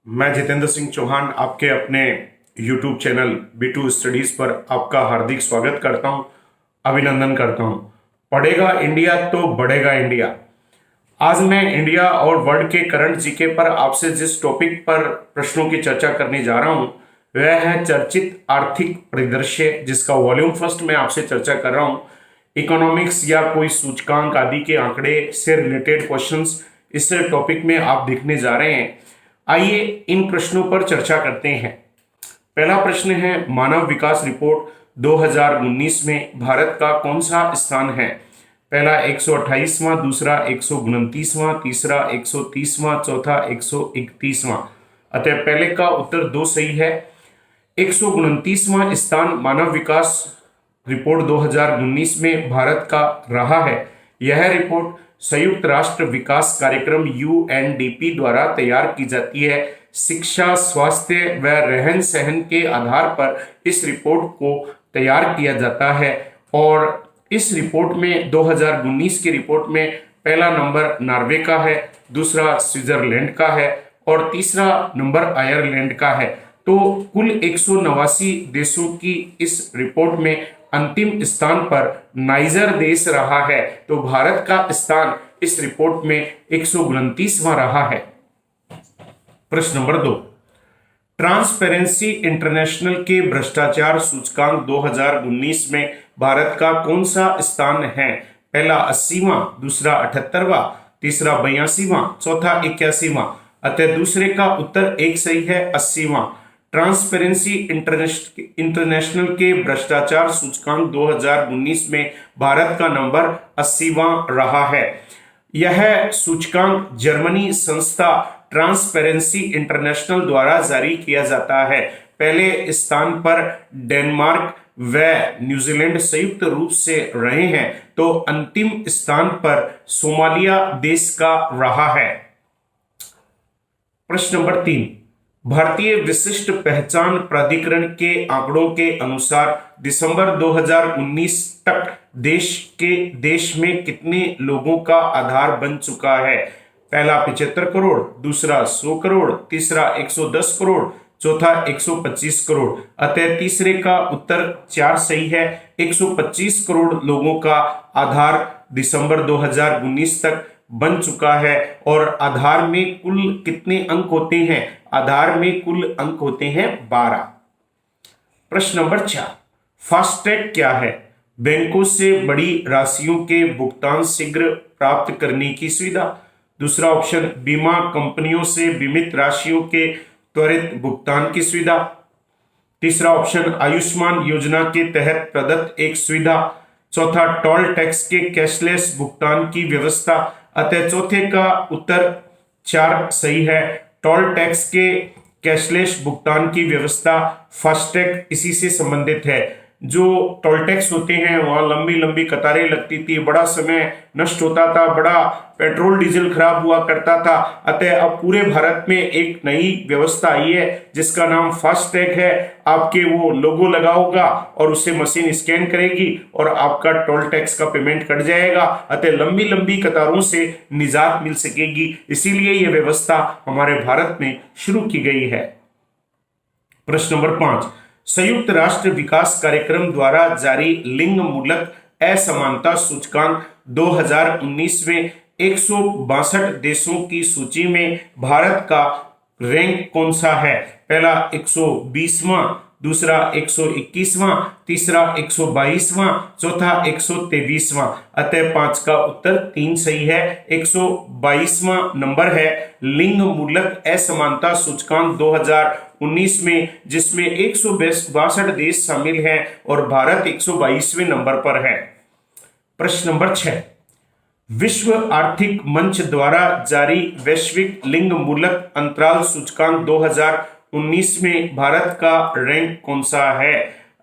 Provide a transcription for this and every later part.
मैं जितेंद्र सिंह चौहान आपके अपने YouTube चैनल B2 स्टडीज पर आपका हार्दिक स्वागत करता हूं, अभिनंदन करता हूं। पढ़ेगा इंडिया तो बढ़ेगा इंडिया। आज मैं इंडिया और वर्ल्ड के करंट जीके पर आपसे जिस टॉपिक पर प्रश्नों की चर्चा करने जा रहा हूं वह है चर्चित आर्थिक परिदृश्य, जिसका वॉल्यूम फर्स्ट में आपसे चर्चा कर रहा हूं। इकोनॉमिक्स या कोई सूचकांक आदि के आंकड़े से रिलेटेड क्वेश्चंस इस टॉपिक में आप देखने जा रहे हैं। आइए इन प्रश्नों पर चर्चा करते हैं। पहला प्रश्न है, मानव विकास रिपोर्ट 2019 में भारत का कौन सा स्थान है? पहला 128वां, दूसरा 129वां, तीसरा 130वां, चौथा 131वां। अतः पहले का उत्तर दो सही है। 129वां स्थान मानव विकास रिपोर्ट 2019 में भारत का रहा है। यह रिपोर्ट संयुक्त राष्ट्र विकास कार्यक्रम UNDP द्वारा तैयार की जाती है। शिक्षा, स्वास्थ्य व रहन सहन के आधार पर इस रिपोर्ट को तैयार किया जाता है और इस रिपोर्ट में 2019 की रिपोर्ट में पहला नंबर नॉर्वे का है, दूसरा स्विट्जरलैंड का है और तीसरा नंबर आयरलैंड का है। तो कुल 189 देशों की इस रिपोर्ट में अंतिम स्थान पर नाइजर देश रहा है। तो भारत का स्थान इस रिपोर्ट में 129वां रहा है। प्रश्न नंबर 2, ट्रांसपेरेंसी इंटरनेशनल के भ्रष्टाचार सूचकांक 2019 में भारत का कौन सा स्थान है? पहला 80वां, दूसरा 78वां, तीसरा 82वां, चौथा 81वां। अतः दूसरे का उत्तर एक सही है, 80वां। ट्रांसपेरेंसी इंटरनेशनल के भ्रष्टाचार सूचकांक 2019 में भारत का नंबर 80वां रहा है। यह सूचकांक जर्मनी संस्था ट्रांसपेरेंसी इंटरनेशनल द्वारा जारी किया जाता है। पहले स्थान पर डेनमार्क व न्यूजीलैंड संयुक्त रूप से रहे हैं, तो अंतिम स्थान पर सोमालिया देश का रहा है। प्रश्न नंबर 3, भारतीय विशिष्ट पहचान प्राधिकरण के आंकड़ों के अनुसार दिसंबर 2019 तक देश में कितने लोगों का आधार बन चुका है? पहला 75 करोड़, दूसरा 100 करोड़, तीसरा 110 करोड़, चौथा 125 करोड़। अतः तीसरे का उत्तर 4 सही है। 125 करोड़ लोगों का आधार दिसंबर 2019 तक बन चुका है। और आधार में कुल कितने अंक होते हैं? आधार में कुल अंक होते हैं 12। प्रश्न नंबर 4, फास्टैग क्या है? बैंकों से बड़ी राशियों के भुगतान शीघ्र प्राप्त करने की सुविधा। दूसरा ऑप्शन, बीमा कंपनियों से बीमित राशियों के त्वरित भुगतान की सुविधा। तीसरा ऑप्शन, आयुष्मान योजना के तहत प्रदत्त एक सुविधा। चौथा, टोल टैक्स के कैशलेस भुगतान की व्यवस्था। अतः चौथे का उत्तर 4 सही है। टोल टैक्स के कैशलेस भुगतान की व्यवस्था, फास्टैग इसी से संबंधित है। जो टोल टैक्स होते हैं वहां लंबी लंबी कतारें लगती थी, बड़ा समय नष्ट होता था, बड़ा पेट्रोल डीजल खराब हुआ करता था। अतः अब पूरे भारत में एक नई व्यवस्था आई है जिसका नाम फास्टैग है। आपके वो लोगो लगा होगा और उसे मशीन स्कैन करेगी और आपका टोल टैक्स का पेमेंट कट जाएगा। अतः लंबी लंबी कतारों से निजात मिल सकेगी। इसीलिए यह व्यवस्था हमारे भारत में शुरू की गई है। प्रश्न नंबर 5, संयुक्त राष्ट्र विकास कार्यक्रम द्वारा जारी लिंग मूलक असमानता सूचकांक 2019 में 162 देशों की सूची में भारत का रैंक कौन सा है? पहला 120वां, दूसरा 121वां, तीसरा 122वां, चौथा 123वां। अतः 5 का उत्तर 3 सही है। 122वां नंबर है लिंग मूलक असमानता सूचकांक 2019 में, जिसमें 162 देश शामिल हैं और भारत 122वें नंबर पर है। प्रश्न नंबर 6, विश्व आर्थिक मंच द्वारा जारी वैश्विक लिंग मूलक अंतराल सूचकांक 2019 में भारत का रैंक कौन सा है?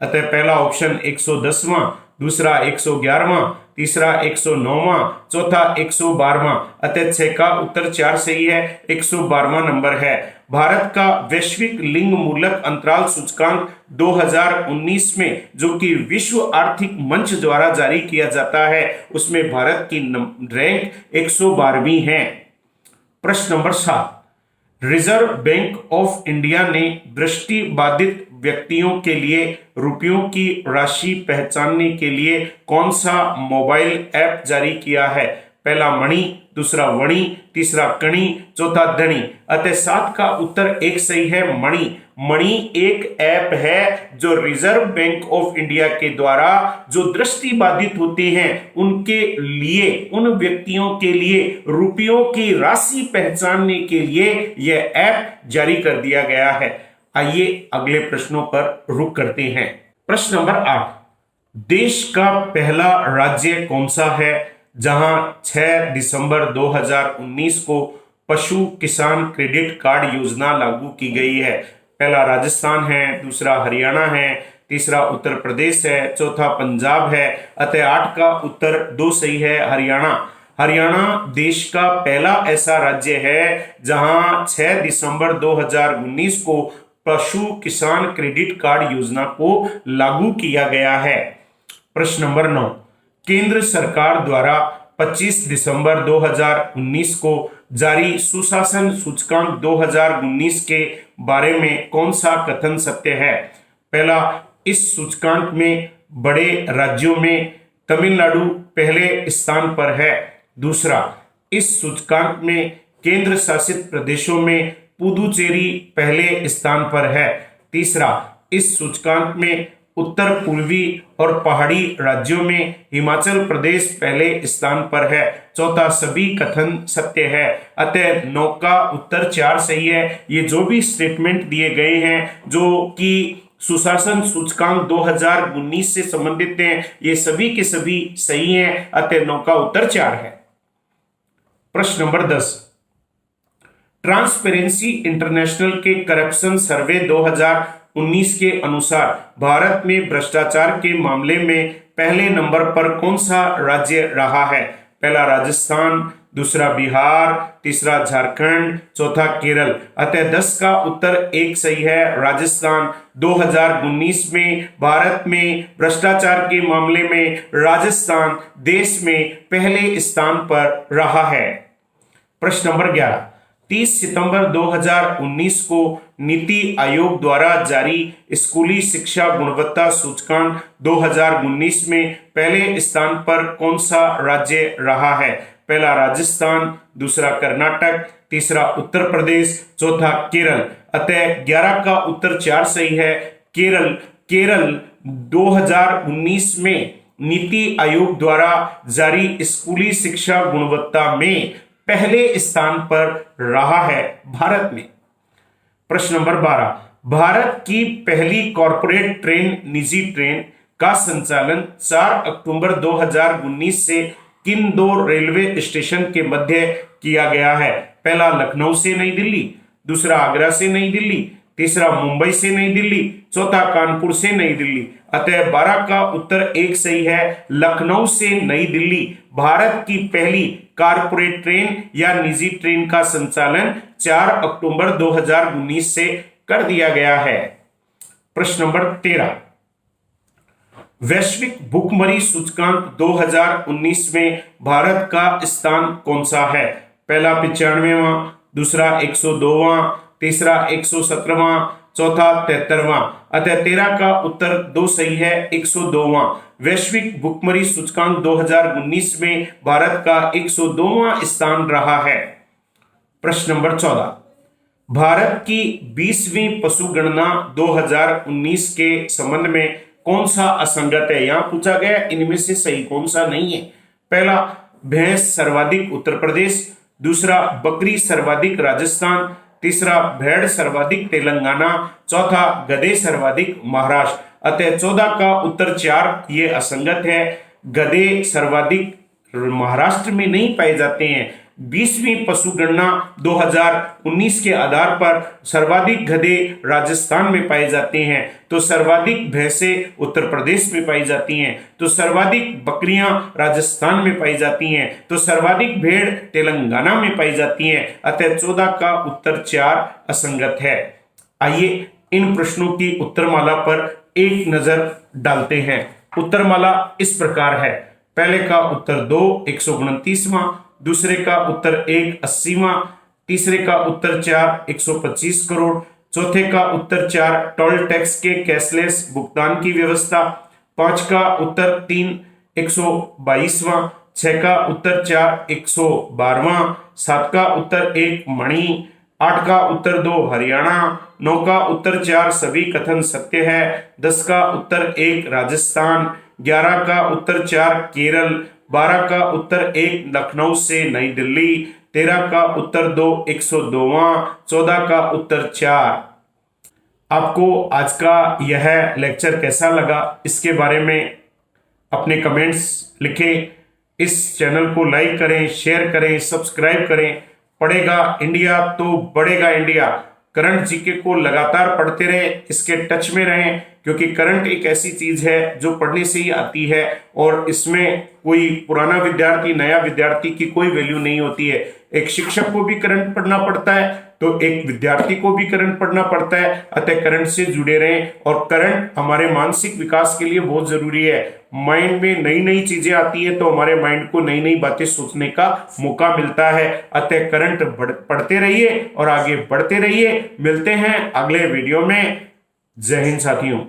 अतः पहला ऑप्शन 110वां, दूसरा 111वां, तीसरा 109वां, चौथा 112वां। अतः 6 का उत्तर 4 सही है। 112वां नंबर है। भारत का वैश्विक लिंग मूलक अंतराल सूचकांक 2019 में, जो कि विश्व आर्थिक मंच द्वारा जारी किया जाता है, उसमें भारत की रैंक 112वीं है। प्रश्न number 7, reserve bank of India ने दृष्टि बाधित व्यक्तियों के लिए रुपयों की राशि पहचानने के लिए कौन सा मोबाइल ऐप जारी किया है? पहला मणि, दूसरा वणि, तीसरा कणि, चौथा धणी। अतः 7 का उत्तर एक सही है, मणि। मणि एक ऐप है जो रिजर्व बैंक ऑफ इंडिया के द्वारा जो दृष्टि बाधित होते हैं उनके लिए, उन व्यक्तियों के लिए रुपयों की राशि पहचानने के लिए यह ऐप जारी कर दिया गया है। आइए अगले प्रश्नों पर रुक करते हैं। प्रश्न नंबर 8, देश का पहला राज्य कौन सा है जहां 6 दिसंबर 2019 को पशु किसान क्रेडिट कार्ड योजना लागू की गई है? पहला राजस्थान है, दूसरा हरियाणा है, तीसरा उत्तर प्रदेश है, चौथा पंजाब है। अतः 8 का उत्तर 2 सही है, हरियाणा। हरियाणा देश का पहला ऐसा राज्य है जहां 6 दिसंबर 2019 को पशु किसान क्रेडिट कार्ड योजना को लागू किया गया है। प्रश्न नंबर 9, केंद्र सरकार द्वारा 25 दिसंबर 2019 को जारी सुशासन सूचकांक 2019 के बारे में कौन सा कथन सत्य है? पहला, इस सूचकांक में बड़े राज्यों में तमिलनाडु पहले स्थान पर है। दूसरा, इस सूचकांक में केंद्र शासित प्रदेशों में पुदुचेरी पहले स्थान पर है। तीसरा, इस सूचकांक में उत्तर पूर्वी और पहाड़ी राज्यों में हिमाचल प्रदेश पहले स्थान पर है। चौथा, सभी कथन सत्य है। अतः 9 का उत्तर 4 सही है। ये जो भी स्टेटमेंट दिए गए हैं जो कि सुशासन सूचकांक 2019 से संबंधित हैं, ये सभी के सभी सही हैं। अतः 9 का उत्तर 4 है। प्रश्न नंबर 10, ट्रांसपेरेंसी इंटरनेशनल के करप्शन सर्वे 2019 के अनुसार भारत में भ्रष्टाचार के मामले में पहले नंबर पर कौन सा राज्य रहा है? पहला राजस्थान, दूसरा बिहार, तीसरा झारखंड, चौथा केरल। अतः 10 का उत्तर 1 सही है, राजस्थान। 2019 में भारत में भ्रष्टाचार के मामले में राजस्थान देश में पहले स्थान पर रहा है। प्रश्न नंबर 11, 30 सितंबर 2019 को नीति आयोग द्वारा जारी स्कूली शिक्षा गुणवत्ता सूचकांक 2019 में पहले स्थान पर कौन सा राज्य रहा है? पहला राजस्थान, दूसरा कर्नाटक, तीसरा उत्तर प्रदेश, चौथा केरल। अतः 11 का उत्तर 4 सही है, केरल। केरल 2019 में नीति आयोग द्वारा जारी स्कूली शिक्षा गुणवत्ता में पहले स्थान पर रहा है भारत में। प्रश्न नंबर 12, भारत की पहली कॉरपोरेट ट्रेन निजी ट्रेन का संचालन 4 अक्टूबर 2019 से किन 2 रेलवे स्टेशन के मध्य किया गया है? पहला लखनऊ से नई दिल्ली, दूसरा आगरा से नई दिल्ली, तीसरा मुंबई से नई दिल्ली, चौथा कानपुर से नई दिल्ली। अतः 12 का उत्तर 1 सही है, लखनऊ से नई दिल्ली भारत की पहली कारपोरेट ट्रेन या निजी ट्रेन का संचालन 4 अक्टूबर 2019 से कर दिया गया है। प्रश्न नंबर 13, वैश्विक भुखमरी सूचकांक 2019 में भारत का स्थान कौन सा है? पहला 95वां, दूसरा 102वां, तीसरा 117वां, चौथा 73वां। अतः 13 का उत्तर 2 सही है, 102वां। वैश्विक भुखमरी सूचकांक 2019 में भारत का 102वां स्थान रहा है। प्रश्न नंबर 14, भारत की 20वीं पशु गणना 2019 के संबंध में कौन सा असंगत है? यहां पूछा गया इनमें से सही कौन सा नहीं है। पहला, भैंस सर्वाधिक उत्तर प्रदेश, दूसरा बकरी सर्वाधिक राजस्थान, तीसरा भेड़ सर्वाधिक तेलंगाना, चौथा गधे सर्वाधिक महाराष्ट्र। अतः 14 का उत्तर 4 ये असंगत है। गधे सर्वाधिक महाराष्ट्र में नहीं पाए जाते हैं। 20वीं पशु गणना 2019 के आधार पर सर्वाधिक गधे राजस्थान में पाए जाते हैं, तो सर्वाधिक भैंसें उत्तर प्रदेश में पाई जाती हैं, तो सर्वाधिक बकरियां राजस्थान में पाई जाती हैं, तो सर्वाधिक भेड़ तेलंगाना में पाई जाती हैं। अतः 14 का उत्तर 4 असंगत है। आइए इन प्रश्नों की उत्तरमाला पर एक नजर डालते हैं। उत्तरमाला इस प्रकार है। पहले का उत्तर 2 129वां, दूसरे का उत्तर 1 80वां, तीसरे का उत्तर 4 125 करोड़, चौथे का उत्तर 4 टोल टैक्स के कैशलेस भुगतान की व्यवस्था, 5 का उत्तर 3 122वां, 6 का उत्तर 4 112वां, 7 का उत्तर 1 मणि, 8 का उत्तर 2 हरियाणा, 9 का उत्तर 4 सभी कथन सत्य है, 10 का उत्तर 1 राजस्थान, 11 का उत्तर 4 केरल, 12 का उत्तर 1 लखनऊ से नई दिल्ली, 13 का उत्तर 2 102वां, 14 का उत्तर 4। आपको आज का यह लेक्चर कैसा लगा, इसके बारे में अपने कमेंट्स लिखें। इस चैनल को लाइक करें, शेयर करें, सब्सक्राइब करें। पढ़ेगा इंडिया तो बढ़ेगा इंडिया। करंट जीके को लगातार पढ़ते रहें, इसके टच में रहें, क्योंकि करंट एक ऐसी चीज है जो पढ़ने से ही आती है और इसमें कोई पुराना विद्यार्थी नया विद्यार्थी की कोई वैल्यू नहीं होती है। एक शिक्षक को भी करंट पढ़ना पड़ता है तो एक विद्यार्थी को भी करंट पढ़ना पड़ता है। अतः करंट से जुड़े रहें और करंट हमारे मानसिक विकास के लिए बहुत जरूरी है। माइंड में नई नई चीजें आती है तो हमारे माइंड को नई नई बातें सोचने का मौका मिलता है। अतः करंट पढ़ते रहिए और आगे बढ़ते रहिए। मिलते हैं अगले वीडियो में। जय हिंद साथियों।